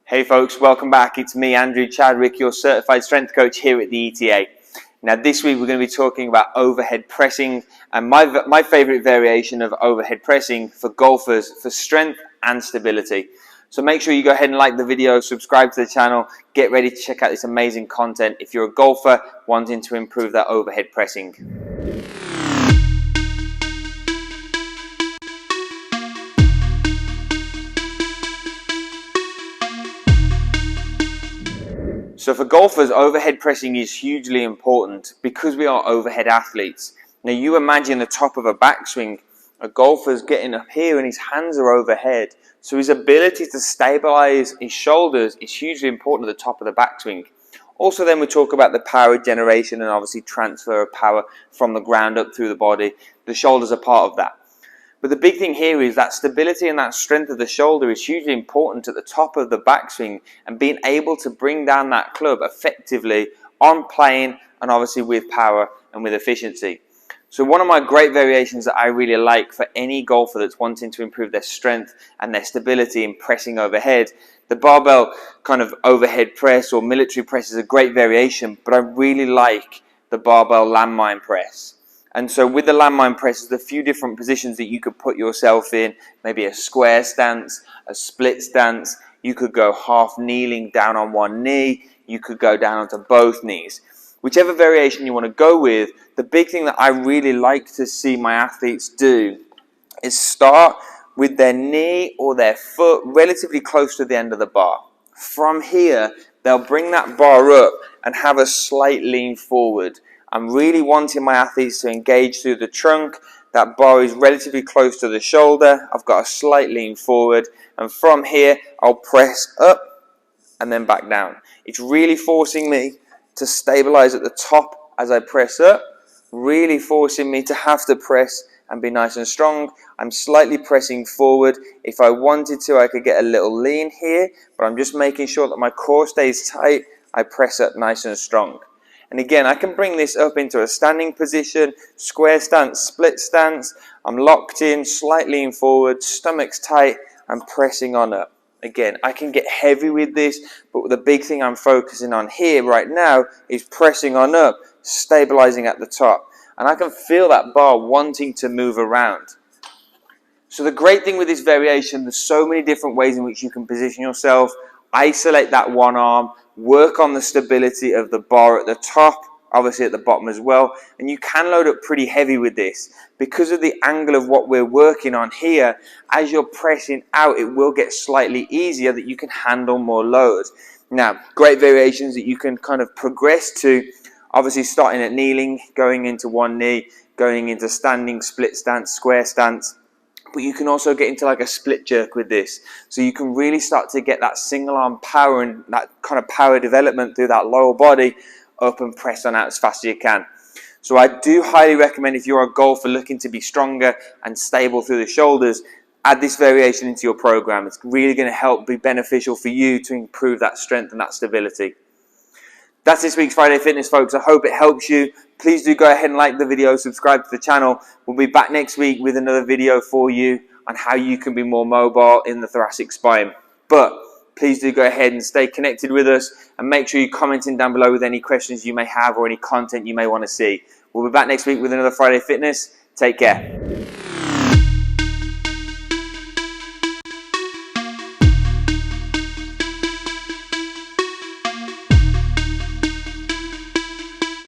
Hey folks, welcome back. It's me, Andrew Chadwick, your certified strength coach here at the ETA. Now this week we're going to be talking about overhead pressing and my favorite variation of overhead pressing for golfers for strength and stability. So make sure you go ahead and like the video, subscribe to the channel, get ready to check out this amazing content if you're a golfer wanting to improve that overhead pressing. So for golfers, overhead pressing is hugely important because we are overhead athletes. Now you imagine the top of a backswing, a golfer's getting up here and his hands are overhead. So his ability to stabilize his shoulders is hugely important at the top of the backswing. Also then we talk about the power generation and obviously transfer of power from the ground up through the body. The shoulders are part of that. But the big thing here is that stability and that strength of the shoulder is hugely important at the top of the backswing and being able to bring down that club effectively on plane and obviously with power and with efficiency. So one of my great variations that I really like for any golfer that's wanting to improve their strength and their stability in pressing overhead, the barbell kind of overhead press or military press is a great variation, but I really like the barbell landmine press. And so with the landmine press, there's a few different positions that you could put yourself in, maybe a square stance, a split stance, you could go half kneeling down on one knee, you could go down onto both knees. Whichever variation you want to go with, the big thing that I really like to see my athletes do is start with their knee or their foot relatively close to the end of the bar. From here, they'll bring that bar up and have a slight lean forward. I'm really wanting my athletes to engage through the trunk. That bar is relatively close to the shoulder. I've got a slight lean forward. And from here, I'll press up and then back down. It's really forcing me to stabilize at the top as I press up. Really forcing me to have to press and be nice and strong. I'm slightly pressing forward. If I wanted to, I could get a little lean here. But I'm just making sure that my core stays tight. I press up nice and strong. And again, I can bring this up into a standing position, square stance, split stance. I'm locked in, slight lean forward, stomach's tight, I'm pressing on up. Again, I can get heavy with this, but the big thing I'm focusing on here right now is pressing on up, stabilizing at the top. And I can feel that bar wanting to move around. So the great thing with this variation, there's so many different ways in which you can position yourself. Isolate that one arm, work on the stability of the bar at the top, obviously at the bottom as well, and you can load up pretty heavy with this. Because of the angle of what we're working on here, as you're pressing out, it will get slightly easier that you can handle more load. Now, great variations that you can kind of progress to, obviously starting at kneeling, going into one knee, going into standing, split stance, square stance. But you can also get into like a split jerk with this. So you can really start to get that single arm power and that kind of power development through that lower body up and press on out as fast as you can. So I do highly recommend if you're a golfer looking to be stronger and stable through the shoulders, add this variation into your program. It's really going to help be beneficial for you to improve that strength and that stability. That's this week's Friday Fitness, folks. I hope it helps you. Please do go ahead and like the video, subscribe to the channel. We'll be back next week with another video for you on how you can be more mobile in the thoracic spine. But please do go ahead and stay connected with us and make sure you're commenting down below with any questions you may have or any content you may want to see. We'll be back next week with another Friday Fitness. Take care.